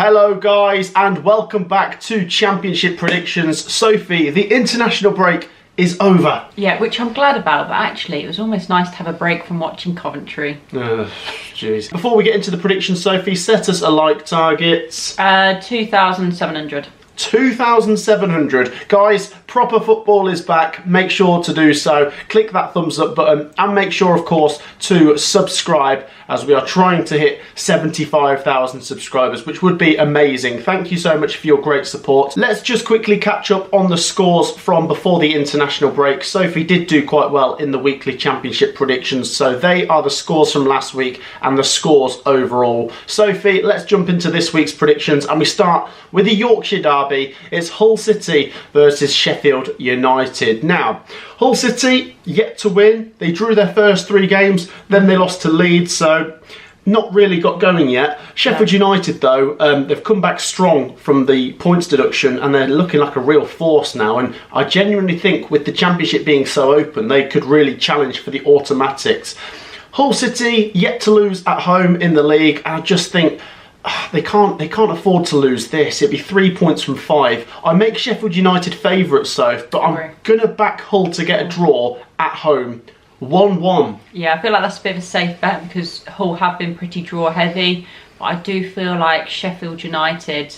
Hello guys and welcome back to Championship Predictions. Sophie, the international break is over. Yeah, which I'm glad about, but actually it was almost nice to have a break from watching Coventry. Jeez. Before we get into the predictions, Sophie, set us a like target. 2,700. 2,700. Guys, proper football is back. Make sure to do so. Click that thumbs up button and make sure, of course, to subscribe as we are trying to hit 75,000 subscribers, which would be amazing. Thank you so much for your great support. Let's just quickly catch up on the scores from before the international break. Sophie did do quite well in the weekly championship predictions, so they are the scores from last week and the scores overall. Sophie, let's jump into this week's predictions and we start with the Yorkshire derby. It's Hull City versus Sheffield United. Now, Hull City yet to win. They drew their first 3 games, then they lost to Leeds, so not really got going yet. Sheffield United, though, they've come back strong from the points deduction and they're looking like a real force now. And I genuinely think with the championship being so open, they could really challenge for the automatics. Hull City yet to lose at home in the league. I just think they can't afford to lose this. It'd be 3 points from 5. I make Sheffield United favourites, Soph, but I'm gonna back Hull to get a draw at home. 1-1. Yeah, I feel like that's a bit of a safe bet because Hull have been pretty draw heavy, but I do feel like Sheffield United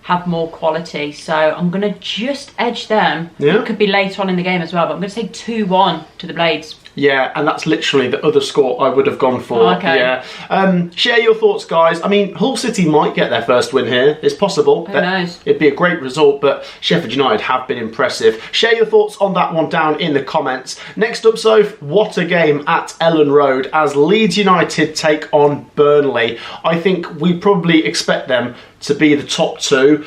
have more quality, so I'm going to just edge them. Yeah. It could be later on in the game as well, but I'm going to say 2-1 to the Blades. Yeah, and that's literally the other score I would have gone for. Oh, okay. Yeah. Share your thoughts, guys. I mean, Hull City might get their first win here. It's possible. Who knows? It'd be a great result, but Sheffield United have been impressive. Share your thoughts on that one down in the comments. Next up, Soph, what a game at Ellen Road as Leeds United take on Burnley. I think we probably expect them to be the top 2.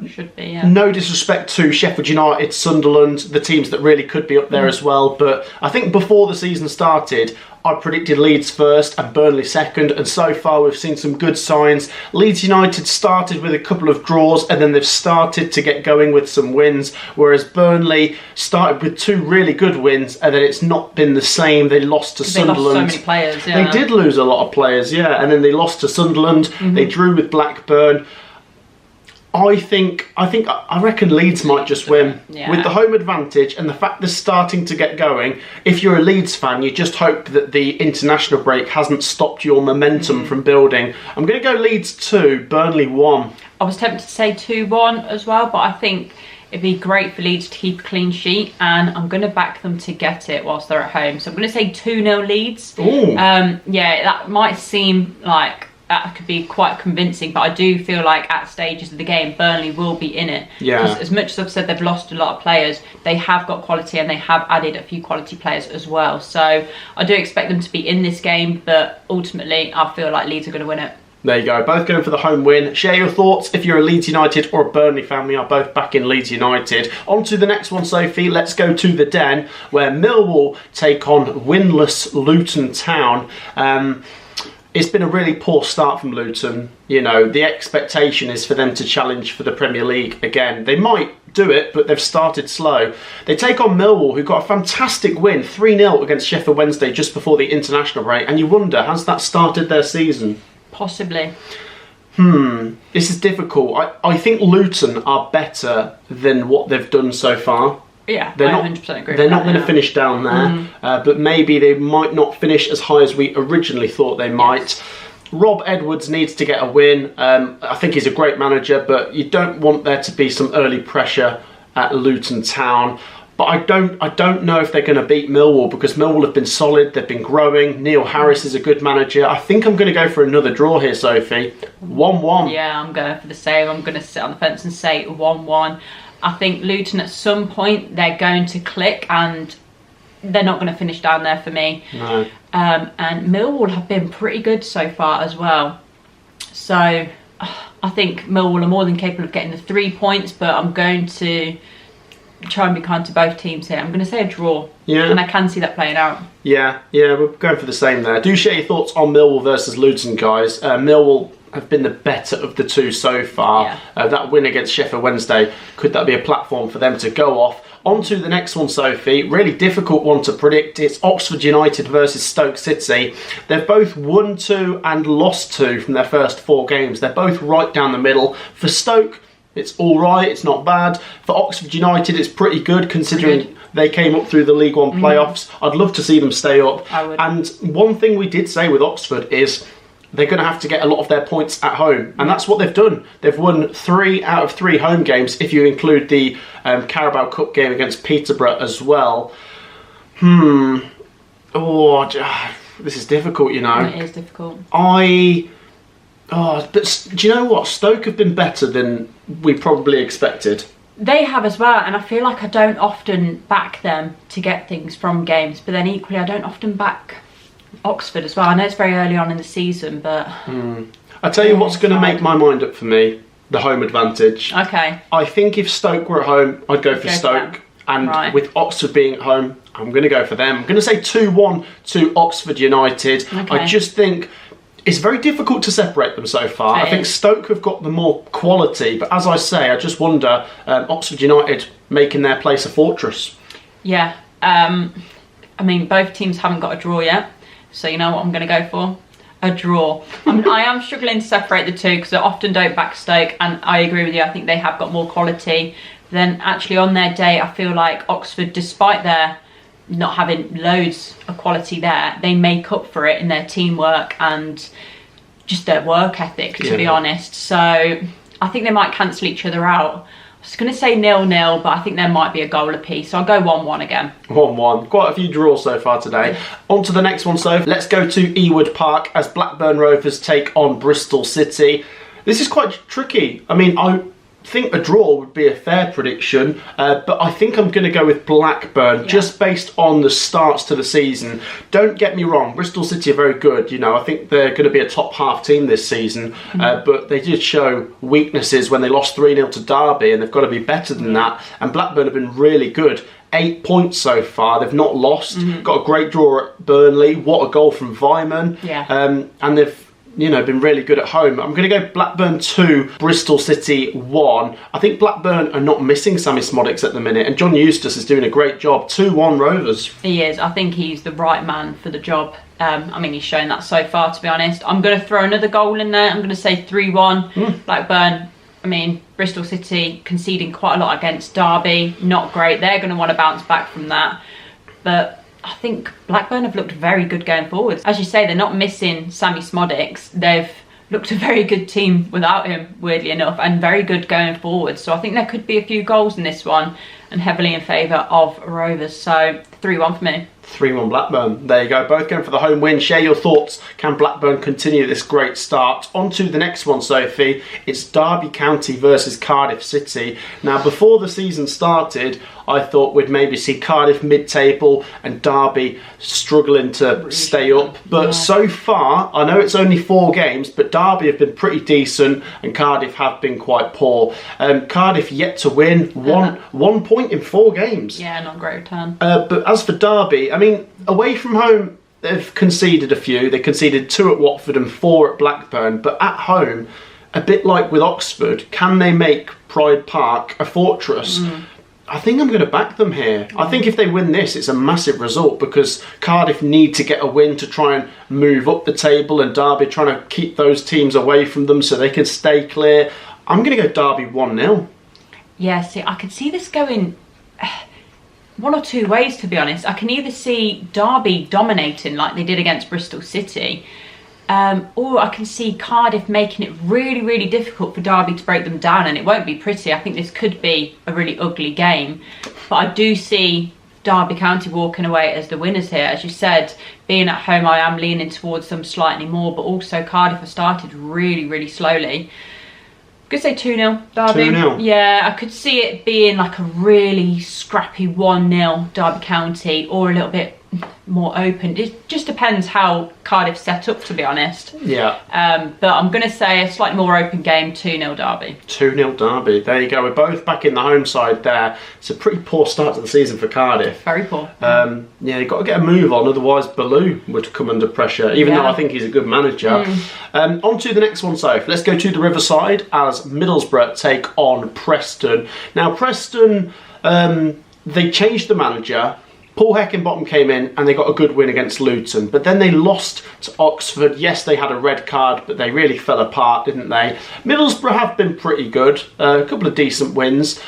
Should be, yeah. No disrespect to Sheffield United, Sunderland, the teams that really could be up there as well, but I think before the season started, I predicted Leeds first and Burnley second, and so far we've seen some good signs. Leeds United started with a couple of draws and then they've started to get going with some wins, whereas Burnley started with 2 really good wins and then it's not been the same. They lost to Sunderland. They lost so many players, yeah. They did lose a lot of players, yeah, and then they lost to Sunderland. They drew with Blackburn. I reckon Leeds might just win. Yeah. With the home advantage and the fact they're starting to get going, if you're a Leeds fan, you just hope that the international break hasn't stopped your momentum from building. I'm going to go Leeds 2, Burnley 1. I was tempted to say 2-1 as well, but I think it'd be great for Leeds to keep a clean sheet, and I'm going to back them to get it whilst they're at home. So I'm going to say 2-0 Leeds. Ooh. Yeah, that might seem like that could be quite convincing, but I do feel like at stages of the game, Burnley will be in it. Yeah. Because as much as I've said they've lost a lot of players, they have got quality and they have added a few quality players as well. So I do expect them to be in this game, but ultimately I feel like Leeds are going to win it. There you go, both going for the home win. Share your thoughts if you're a Leeds United or a Burnley fan. We are both back in Leeds United. On to the next one, Sophie. Let's go to the Den, where Millwall take on winless Luton Town. It's been a really poor start from Luton. You know, the expectation is for them to challenge for the Premier League again. They might do it, but they've started slow. They take on Millwall, who got a fantastic win, 3-0 against Sheffield Wednesday just before the international break. And you wonder, has that started their season? Possibly. This is difficult. I think Luton are better than what they've done so far. Yeah, they're I not, 100% agree. They're not going to finish down there, but maybe they might not finish as high as we originally thought they might. Yes. Rob Edwards needs to get a win. I think he's a great manager, but you don't want there to be some early pressure at Luton Town. But I don't know if they're going to beat Millwall, because Millwall have been solid, they've been growing. Neil Harris is a good manager. I think I'm going to go for another draw here, Sophie. 1-1. Yeah, I'm going for the same. I'm going to sit on the fence and say 1-1. I think Luton at some point they're going to click and they're not going to finish down there for me. No. And Millwall have been pretty good so far as well. So I think Millwall are more than capable of getting the 3 points, but I'm going to try and be kind to both teams here. I'm going to say a draw. Yeah. And I can see that playing out. Yeah, we're going for the same there. Do share your thoughts on Millwall versus Luton, guys. Millwall have been the better of the two so far. Yeah. That win against Sheffield Wednesday, could that be a platform for them to go off On to the next one, Sophie. Really difficult one to predict. It's Oxford United versus Stoke City. They've both won 2 and lost 2 from their first 4 games. They're both right down the middle. For Stoke, it's all right. It's not bad. For Oxford United, it's pretty good considering they came up through the League One playoffs. I'd love to see them stay up. I would. And one thing we did say with Oxford is they're going to have to get a lot of their points at home. And that's what they've done. They've won 3 out of 3 home games, if you include the Carabao Cup game against Peterborough as well. This is difficult, you know. It is difficult. But do you know what? Stoke have been better than we probably expected. They have as well, and I feel like I don't often back them to get things from games, but then equally I don't often back Oxford as well. I know it's very early on in the season, but... I tell you what's going to make my mind up for me, the home advantage. Okay. I think if Stoke were at home, I'd go for Stoke. And with Oxford being at home, I'm going to go for them. I'm going to say 2-1 to Oxford United. Okay. I just think it's very difficult to separate them so far. I think Stoke have got the more quality, but as I say, I just wonder Oxford United making their place a fortress. Yeah. I mean, both teams haven't got a draw yet, so you know what I'm going to go for? A draw. I am struggling to separate the two because I often don't back Stoke, and I agree with you. I think they have got more quality. Then actually on their day, I feel like Oxford, despite their not having loads of quality there, they make up for it in their teamwork and just their work ethic, to be honest. So I think they might cancel each other out. I was going to say 0-0, but I think there might be a goal apiece. So I'll go 1-1 again. 1-1. Quite a few draws so far today. On to the next one, so let's go to Ewood Park as Blackburn Rovers take on Bristol City. This is quite tricky. I mean, I think a draw would be a fair prediction, but I think I'm going to go with Blackburn just based on the starts to the season. Don't get me wrong, Bristol City are very good. You know, I think they're going to be a top half team this season, but they did show weaknesses when they lost 3-0 to Derby, and they've got to be better than that. And Blackburn have been really good. 8 points so far. They've not lost. Got a great draw at Burnley. What a goal from Vyman. And they've been really good at home. I'm going to go Blackburn 2, Bristol City 1. I think Blackburn are not missing Sammy Smodics at the minute, and John Eustace is doing a great job. 2-1 Rovers. He is. I think he's the right man for the job. I mean, he's shown that so far, to be honest. I'm going to throw another goal in there. I'm going to say 3-1. Blackburn. I mean, Bristol City conceding quite a lot against Derby. Not great. They're going to want to bounce back from that. But I think Blackburn have looked very good going forward. As you say, they're not missing Sammy Smodics. They've looked a very good team without him, weirdly enough, and very good going forward. So I think there could be a few goals in this one, and heavily in favour of Rovers. So 3-1 for me. 3-1 Blackburn. There you go. Both going for the home win. Share your thoughts. Can Blackburn continue this great start? On to the next one, Sophie. It's Derby County versus Cardiff City. Now, before the season started, I thought we'd maybe see Cardiff mid-table and Derby struggling to stay up. But so far, I know it's only 4 games, but Derby have been pretty decent and Cardiff have been quite poor. Cardiff yet to win. 1 point in 4 games. Yeah, not a great return. But as for Derby, I mean, away from home, they've conceded a few. They conceded 2 at Watford and 4 at Blackburn. But at home, a bit like with Oxford, can they make Pride Park a fortress? I think I'm going to back them here. I think if they win this, it's a massive result because Cardiff need to get a win to try and move up the table, and Derby trying to keep those teams away from them so they can stay clear. I'm going to go Derby 1-0. Yeah, see, I could see this going one or two ways, to be honest. I can either see Derby dominating like they did against Bristol City, or I can see Cardiff making it really, really difficult for Derby to break them down, and it won't be pretty. I think this could be a really ugly game, but I do see Derby County walking away as the winners here. As you said, being at home, I am leaning towards them slightly more, but also Cardiff have started really, really slowly. I could say 2-0 Derby. 2-0? Yeah, I could see it being like a really scrappy 1-0 Derby County, or a little bit more open. It just depends how Cardiff's set up, to be honest. Yeah. But I'm going to say a slightly more open game, 2-0 Derby. 2-0 Derby. There you go. We're both back in the home side there. It's a pretty poor start to the season for Cardiff. Very poor. Yeah, you've got to get a move on, otherwise Ballou would come under pressure, even though I think he's a good manager. On to the next one, Soph. Let's go to the Riverside as Middlesbrough take on Preston. Now, Preston... they changed the manager. Paul Heckingbottom came in and they got a good win against Luton, but then they lost to Oxford. Yes, they had a red card, but they really fell apart, didn't they? Middlesbrough have been pretty good, a couple of decent wins.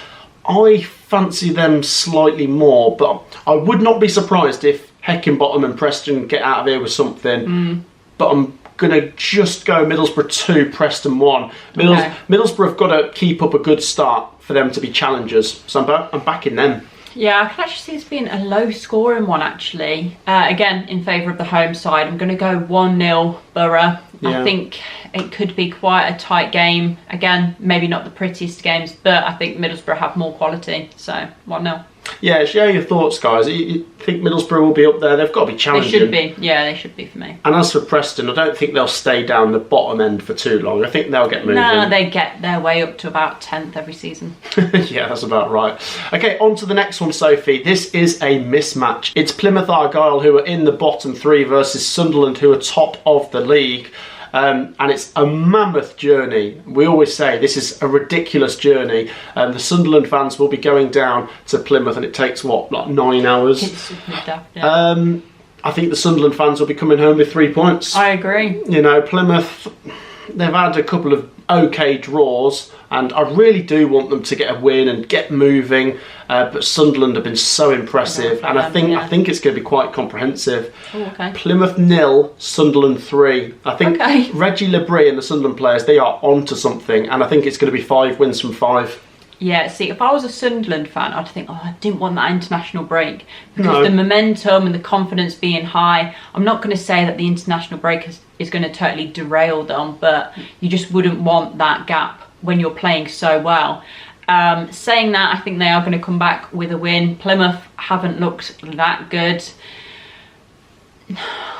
I fancy them slightly more, but I would not be surprised if Heckingbottom and Preston get out of here with something. But I'm going to just go Middlesbrough 2, Preston 1. Middlesbrough have got to keep up a good start for them to be challengers, so I'm backing them. Yeah, I can actually see this being a low-scoring one, actually. Again, in favour of the home side, I'm going to go 1-0 Borough. Yeah. I think it could be quite a tight game. Again, maybe not the prettiest games, but I think Middlesbrough have more quality, so 1-0. Yeah, share your thoughts, guys. You think Middlesbrough will be up there? They've got to be challenging. They should be. Yeah, they should be for me. And as for Preston, I don't think they'll stay down the bottom end for too long. I think they'll get moving. No, they get their way up to about 10th every season. Yeah, that's about right. Okay, on to the next one, Sophie. This is a mismatch. It's Plymouth Argyle, who are in the bottom 3, versus Sunderland, who are top of the league. And it's a mammoth journey. We always say this is a ridiculous journey. The Sunderland fans will be going down to Plymouth, and it takes, what, like 9 hours? It's super daft, yeah. I think the Sunderland fans will be coming home with 3 points. I agree. You know, Plymouth, they've had a couple of okay draws, and I really do want them to get a win and get moving. But Sunderland have been so impressive, and I think it's going to be quite comprehensive. Oh, okay. Plymouth 0, Sunderland 3. I think Reggie Lebris and the Sunderland players, they are onto something, and I think it's going to be 5 wins from 5. Yeah, see, if I was a Sunderland fan, I'd think, I didn't want that international break. Because the momentum and the confidence being high, I'm not going to say that the international break is going to totally derail them, but you just wouldn't want that gap when you're playing so well. Saying that, I think they are going to come back with a win. Plymouth haven't looked that good.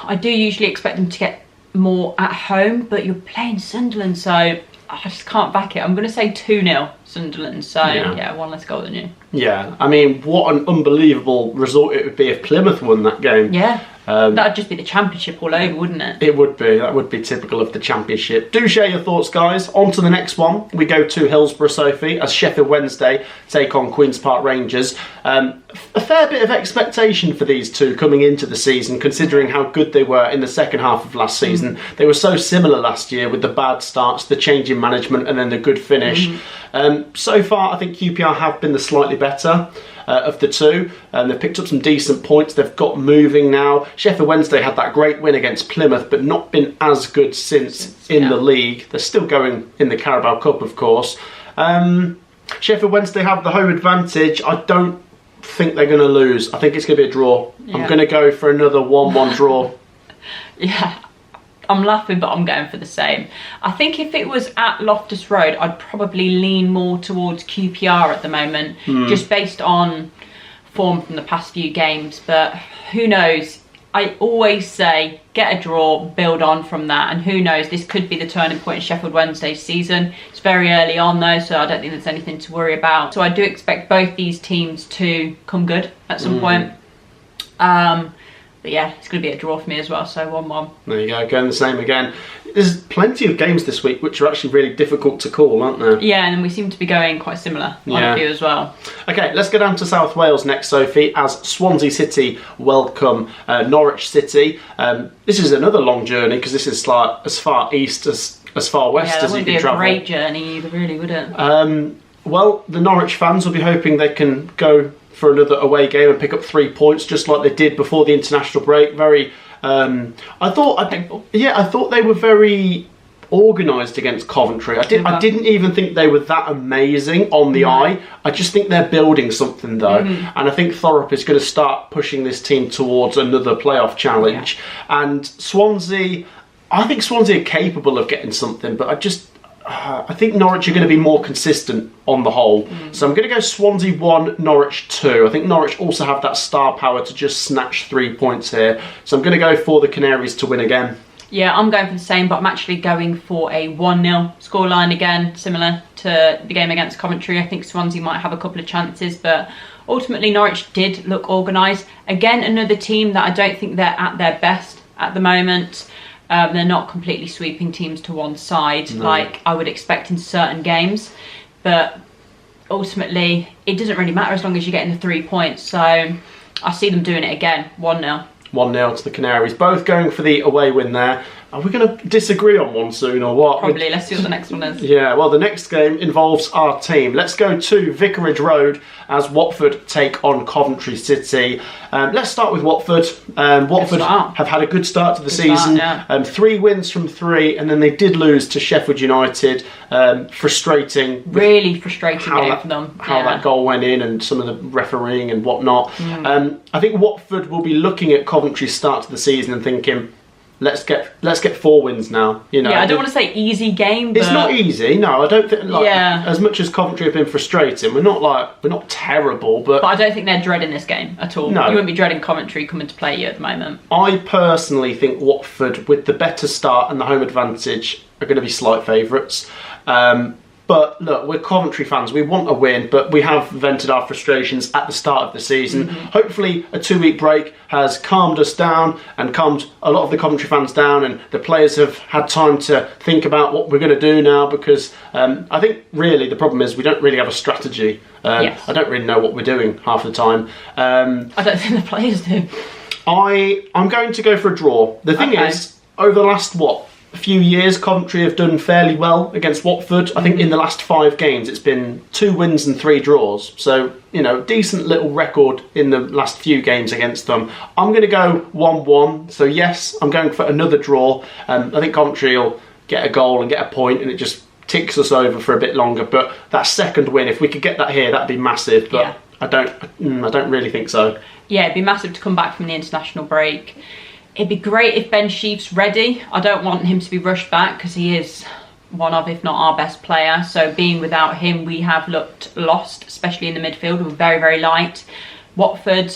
I do usually expect them to get more at home, but you're playing Sunderland, so I just can't back it. I'm going to say 2-0 Sunderland, so yeah, 1 less goal than you. Yeah, I mean, what an unbelievable result it would be if Plymouth won that game. Yeah. That'd just be the Championship all over, wouldn't it? It would be. That would be typical of the Championship. Do share your thoughts, guys. On to the next one. We go to Hillsborough, Sophie, as Sheffield Wednesday take on Queen's Park Rangers. A fair bit of expectation for these two coming into the season, considering how good they were in the second half of last season. They were so similar last year, with the bad starts, the change in management, and then the good finish. So far, I think QPR have been the slightly better of the two. They've picked up some decent points. They've got moving now. Sheffield Wednesday had that great win against Plymouth, but not been as good since in the league. They're still going in the Carabao Cup, of course. Sheffield Wednesday have the home advantage. I don't think they're going to lose. I think it's going to be a draw. I'm going to go for another 1-1 draw. Yeah. I'm laughing, but I'm going for the same. I think if it was at Loftus Road, I'd probably lean more towards QPR at the moment, just based on form from the past few games. But who knows? I always say, get a draw, build on from that. And who knows, this could be the turning point in Sheffield Wednesday's season. It's very early on though, so I don't think there's anything to worry about. So I do expect both these teams to come good at some point. But yeah, it's going to be a draw for me as well, so 1-1. There you go, going the same again. There's plenty of games this week which are actually really difficult to call, aren't there? Yeah, and we seem to be going quite similar on a few as well. Okay, let's go down to South Wales next, Sophie, as Swansea City welcome Norwich City. This is another long journey, because this is like as far east as far west as you can travel. Yeah, that wouldn't be a great journey either, really, would it? Well, the Norwich fans will be hoping they can go for another away game and pick up 3 points, just like they did before the international break. I thought they were very organised against Coventry. I didn't even think they were that amazing on the eye. I just think they're building something though, and I think Thorpe is going to start pushing this team towards another playoff challenge. And Swansea, I think Swansea are capable of getting something, but I think Norwich are going to be more consistent on the whole. So I'm going to go Swansea 1, Norwich 2. I think Norwich also have that star power to just snatch 3 points here. So I'm going to go for the Canaries to win again. Yeah, I'm going for the same, but I'm actually going for a 1-0 scoreline again, similar to the game against Coventry. I think Swansea might have a couple of chances, but ultimately Norwich did look organised. Again, another team that I don't think they're at their best at the moment. They're not completely sweeping teams to one side like I would expect in certain games, but ultimately, it doesn't really matter as long as you're getting the 3 points. So I see them doing it again, 1-0. 1-0 to the Canaries. Both going for the away win there. Are we going to disagree on one soon or what? Probably. Let's see what the next one is. Yeah, well, the next game involves our team. Let's go to Vicarage Road as Watford take on Coventry City. Let's start with Watford. Watford have had a good start to the season. Start, 3 wins from 3, and then they did lose to Sheffield United. Frustrating. Really frustrating game for them. How that goal went in and some of the refereeing and whatnot. I think Watford will be looking at Coventry's start to the season and thinking, let's get 4 wins now. You know, I don't want to say easy game, but it's not easy. No, I don't think. As much as Coventry have been frustrating, we're not terrible, but I don't think they're dreading this game at all. No. You wouldn't be dreading Coventry coming to play you at the moment. I personally think Watford, with the better start and the home advantage, are going to be slight favourites. But look, we're Coventry fans. We want a win, but we have vented our frustrations at the start of the season. Hopefully, a 2-week break has calmed us down and calmed a lot of the Coventry fans down, and the players have had time to think about what we're going to do now. Because I think really the problem is we don't really have a strategy. I don't really know what we're doing half the time. I don't think the players do. I'm going to go for a draw. The thing is, over the last a few years, Coventry have done fairly well against Watford. I think in the last 5 games it's been 2 wins and 3 draws. So, you know, decent little record in the last few games against them. I'm going to go 1-1. So yes, I'm going for another draw. I think Coventry will get a goal and get a point, and it just ticks us over for a bit longer. But that second win, if we could get that here, that'd be massive. But I don't really think so. Yeah, it'd be massive to come back from the international break. It'd be great if Ben Sheaf's ready. I don't want him to be rushed back because he is one of, if not our best player. So being without him, we have looked lost, especially in the midfield. We're very, very light. Watford,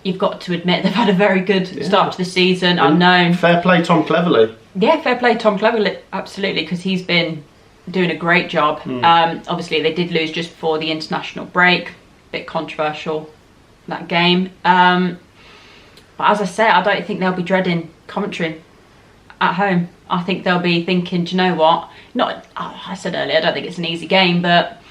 you've got to admit, they've had a very good start to the season. Unknown. Fair play, Tom Cleverley. Yeah, fair play, Tom Cleverley, absolutely, because he's been doing a great job. Obviously, they did lose just before the international break. Bit controversial, that game. But as I say, I don't think they'll be dreading Coventry at home. I think they'll be thinking, do you know what? I said earlier, I don't think it's an easy game, but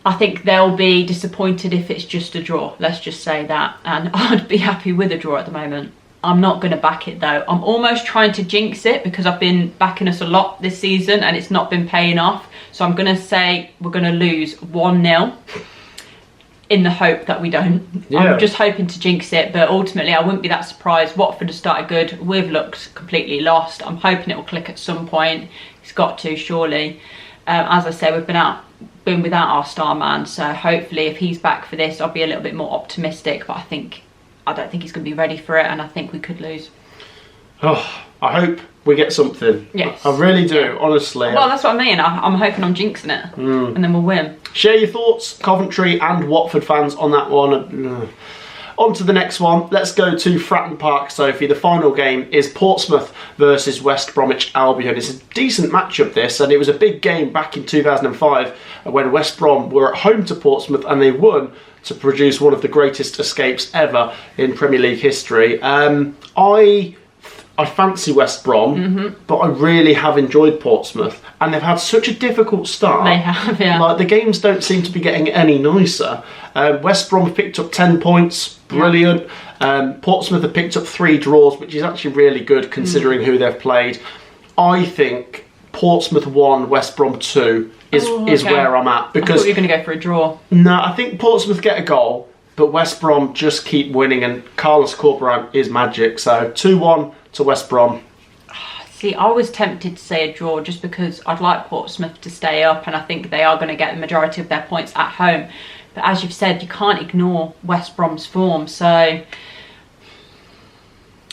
I think they'll be disappointed if it's just a draw. Let's just say that. And I'd be happy with a draw at the moment. I'm not going to back it though. I'm almost trying to jinx it because I've been backing us a lot this season and it's not been paying off. So I'm going to say we're going to lose 1-0. In the hope that we don't. I'm just hoping to jinx it, but ultimately I wouldn't be that surprised. Watford have started good. We've looked completely lost. I'm hoping it will click at some point. It's got to, surely. As I say, we've been without our star man, so hopefully if he's back for this, I'll be a little bit more optimistic, but I don't think he's going to be ready for it, and I think we could lose. Oh, I hope we get something. Yes. I really do, honestly. Well, that's what I mean. I'm hoping I'm jinxing it, and then we'll win. Share your thoughts, Coventry and Watford fans, on that one. On to the next one. Let's go to Fratton Park, Sophie. The final game is Portsmouth versus West Bromwich Albion. It's a decent matchup, this, and it was a big game back in 2005 when West Brom were at home to Portsmouth and they won to produce one of the greatest escapes ever in Premier League history. I fancy West Brom, but I really have enjoyed Portsmouth. And they've had such a difficult start. They have, yeah. Like, the games don't seem to be getting any nicer. West Brom have picked up 10 points. Brilliant. Portsmouth have picked up 3 draws, which is actually really good considering who they've played. I think Portsmouth 1, West Brom 2 is where I'm at. Because I thought you were going to go for a draw. No, I think Portsmouth get a goal, but West Brom just keep winning, and Carlos Corberán is magic. So 2-1 to West Brom. See, I was tempted to say a draw just because I'd like Portsmouth to stay up, and I think they are going to get the majority of their points at home. But as you've said, you can't ignore West Brom's form, so it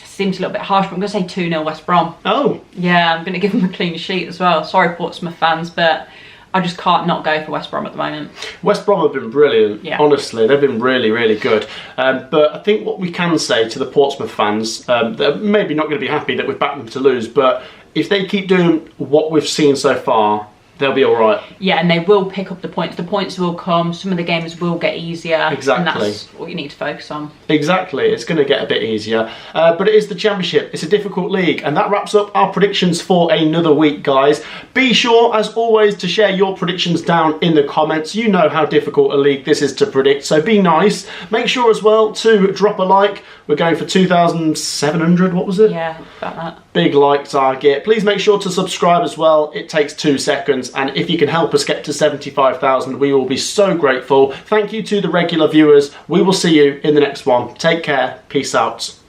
seems a little bit harsh, but I'm going to say 2-0 West Brom. Oh. Yeah, I'm going to give them a clean sheet as well. Sorry, Portsmouth fans, but I just can't not go for West Brom at the moment. West Brom have been brilliant, honestly. They've been really, really good. But I think what we can say to the Portsmouth fans, they're maybe not going to be happy that we've backed them to lose, but if they keep doing what we've seen so far, they'll be all right. Yeah, and they will pick up the points. The points will come. Some of the games will get easier. Exactly. And that's what you need to focus on. Exactly. It's going to get a bit easier. But it is the Championship. It's a difficult league. And that wraps up our predictions for another week, guys. Be sure, as always, to share your predictions down in the comments. You know how difficult a league this is to predict, so be nice. Make sure as well to drop a like. We're going for 2,700, what was it? Yeah, about that. Big like target. Please make sure to subscribe as well. It takes 2 seconds, and if you can help us get to 75,000, we will be so grateful. Thank you to the regular viewers. We will see you in the next one. Take care. Peace out.